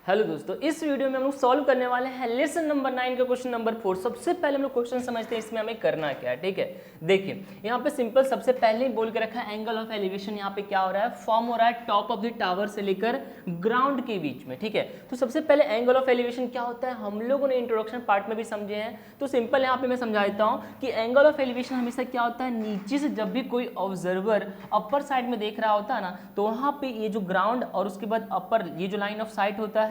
Hello दोस्तों, इस video में हम लोग सॉल्व करने वाले हैं लेसन नंबर 9 का क्वेश्चन नंबर 4। सबसे पहले हम लोग क्वेश्चन समझते हैं इसमें हमें करना क्या है। ठीक है, देखिए यहाँ पे सिंपल सबसे पहले ही बोल के रखा है एंगल ऑफ एलिवेशन यहाँ पे क्या हो रहा है, फॉर्म हो रहा है टॉप ऑफ द टावर से लेकर ग्राउंड के बीच में। ठीक है, तो सबसे पहले एंगल ऑफ एलिवेशन क्या होता है हम लोगों ने इंट्रोडक्शन पार्ट में भी समझे हैं। तो सिंपल यहाँ पे मैं समझा देता हूँ कि एंगल ऑफ एलिवेशन हमेशा क्या होता है, नीचे से जब भी कोई ऑब्जर्वर अपर साइड में देख रहा होता है ना, तो वहाँ पे ये जो ग्राउंड और उसके बाद अपर ये जो लाइन ऑफ साइट होता है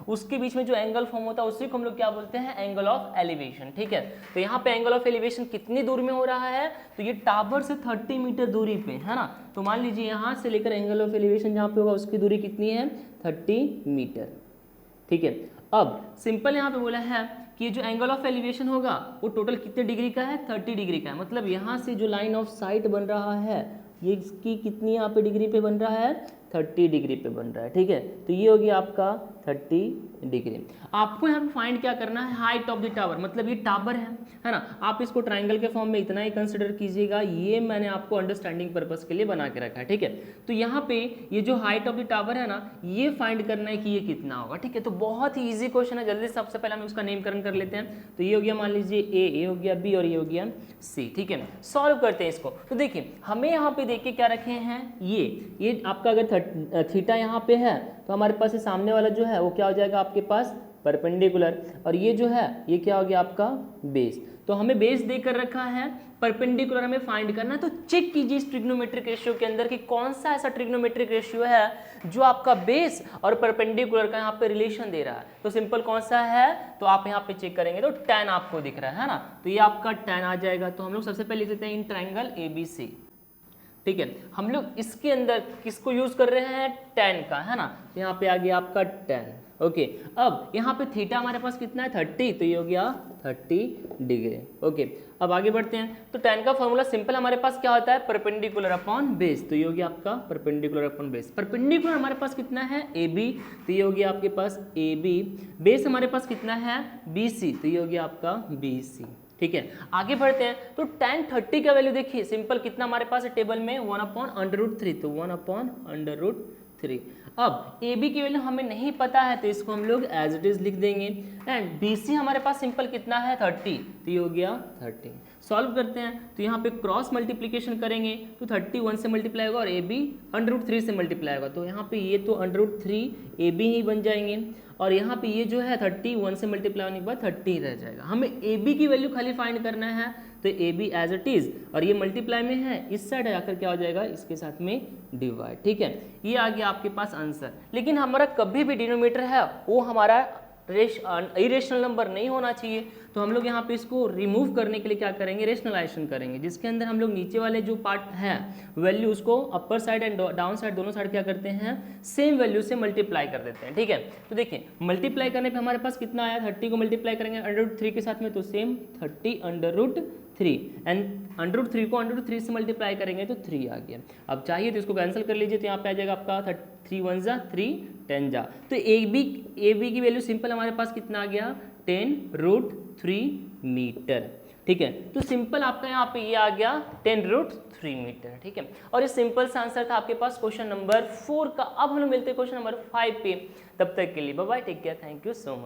उसके बीच में जो एंगल फॉर्म होता है उसी को हम लोग क्या बोलते हैं, एंगल ऑफ एलिवेशन। ठीक है, तो यहाँ पे एंगल ऑफ एलिवेशन कितनी दूर में हो रहा है, तो ये टावर से 30 मीटर दूरी पे है ना। तो मान लीजिए यहाँ से लेकर एंगल ऑफ एलिवेशन जहाँ पे होगा उसकी दूरी कितनी है, 30 मीटर। ठीक है, अब सिंपल यहाँ पे बोला है कि जो एंगल ऑफ एलिवेशन होगा वो टोटल कितने डिग्री का है, 30 डिग्री का है। मतलब यहाँ से जो लाइन ऑफ साइट बन रहा है ये इसकी कितनी यहाँ पे डिग्री पे बन रहा है, 30 डिग्री पे बन रहा है। ठीक है, तो ये होगी आपका 30 डिग्री। आपको यहाँ पे फाइंड क्या करना है, हाइट ऑफ द टावर, मतलब ये टावर है ना। आप इसको ट्राइंगल के फॉर्म में इतना ही कंसिडर कीजिएगा, ये मैंने आपको अंडरस्टैंडिंग पर्पस के लिए बना के रखा है। ठीक है, तो यहाँ पे ये जो हाइट ऑफ द टावर है ना, ये फाइंड करना है कि ये कितना होगा। ठीक है, तो बहुत ही ईजी क्वेश्चन है, जल्दी सबसे पहले हम उसका नेमकरण कर लेते हैं। तो ये हो गया मान लीजिए ए हो गया बी और ये हो गया सी। ठीक है, सॉल्व करते हैं इसको। तो देखिए हमें यहाँ पे देखिए क्या रखे हैं, ये आपका अगर थीटा यहाँ पे है तो हमारे पास ये सामने वाला जो है वो क्या हो जाएगा आपके पास, परपेंडिकुलर, और ये जो है ये क्या हो गया आपका बेस। तो हमें बेस देकर रखा है, परपेंडिकुलर हमें फाइंड करना है। तो चेक कीजिए इस ट्रिग्नोमेट्रिक रेशियो के अंदर कि कौन सा ऐसा ट्रिग्नोमेट्रिक रेशियो है जो आपका बेस और परपेंडिकुलर का यहाँ पे रिलेशन दे रहा है। तो सिंपल कौन सा है, तो आप यहाँ पे चेक करेंगे तो tan आपको दिख रहा है ना, तो ये आपका tan आ जाएगा। तो हम लोग सबसे पहले लिख देते हैं इन ट्राइंगल ABC। ठीक है, हम लोग इसके अंदर किसको यूज कर रहे हैं, tan का, है ना। तो यहाँ पे आ गया आपका tan। ओके, अब यहाँ पे थीटा हमारे पास कितना है, 30, तो ये हो गया 30 डिग्री। ओके, अब आगे बढ़ते हैं। तो tan का फॉर्मूला सिंपल हमारे पास क्या होता है, परपेंडिकुलर अपॉन बेस। तो ये हो गया आपका परपेंडिकुलर अपॉन बेस। परपेंडिकुलर हमारे पास कितना है, AB, तो ये हो गया आपके पास AB। बेस हमारे पास कितना है, BC, तो ये हो गया आपका BC। ठीक है, आगे बढ़ते हैं। तो tan 30 का वैल्यू देखिए सिंपल कितना हमारे पास है टेबल में, 1/√3, तो 1/√3। अब AB की वैल्यू हमें नहीं पता है तो इसको हम लोग एज इट इज लिख देंगे। एंड BC हमारे पास सिंपल कितना है, 30, तो ये हो गया 30। सॉल्व करते हैं तो यहाँ पे क्रॉस मल्टीप्लीकेशन करेंगे तो 30 1 से मल्टीप्लाई होगा और AB √3 से मल्टीप्लाई होगा। तो यहाँ पे ये तो √3 AB ही बन जाएंगे और यहाँ पे ये जो है 30 1 से मल्टीप्लाई होने के बाद 30 रह जाएगा। हमें AB की वैल्यू खाली फाइंड करना है, तो AB एज इट इज, और ये मल्टीप्लाई में है, इस साइड आकर क्या हो जाएगा, इसके साथ में डिवाइड। ठीक है, ये आ गया आपके पास आंसर। लेकिन हमारा कभी भी डिनोमिनेटर है वो हमारा इरेशनल नंबर नहीं होना चाहिए। तो हम लोग यहाँ पे इसको रिमूव करने के लिए क्या करेंगे, रेशनलाइजेशन करेंगे, जिसके अंदर हम लोग नीचे वाले जो पार्ट है वैल्यू उसको upper side and down side दोनों साइड क्या करते हैं, सेम वैल्यू से मल्टीप्लाई कर देते हैं। ठीक है, तो देखिए मल्टीप्लाई करने पे हमारे पास कितना आया, 30 को मल्टीप्लाई करेंगे √3 के साथ में तो सेम 30/3 एंड √3 को √3 से मल्टीप्लाई करेंगे तो 3 आ गया। अब चाहिए तो इसको कैंसिल कर लीजिए, तो यहाँ पे आ जाएगा आपका 3 1 जा 3 10 जा। तो AB की वैल्यू सिंपल हमारे पास कितना आ गया, 10√3 मीटर। ठीक है, तो सिंपल आपका यहाँ पे ये आ गया 10√3 मीटर। ठीक है, और ये सिंपल सा आंसर था आपके पास क्वेश्चन नंबर 4 का। अब हम लोग मिलते हैं क्वेश्चन नंबर 5 पे, तब तक के लिए bye bye, take care, thank you so much.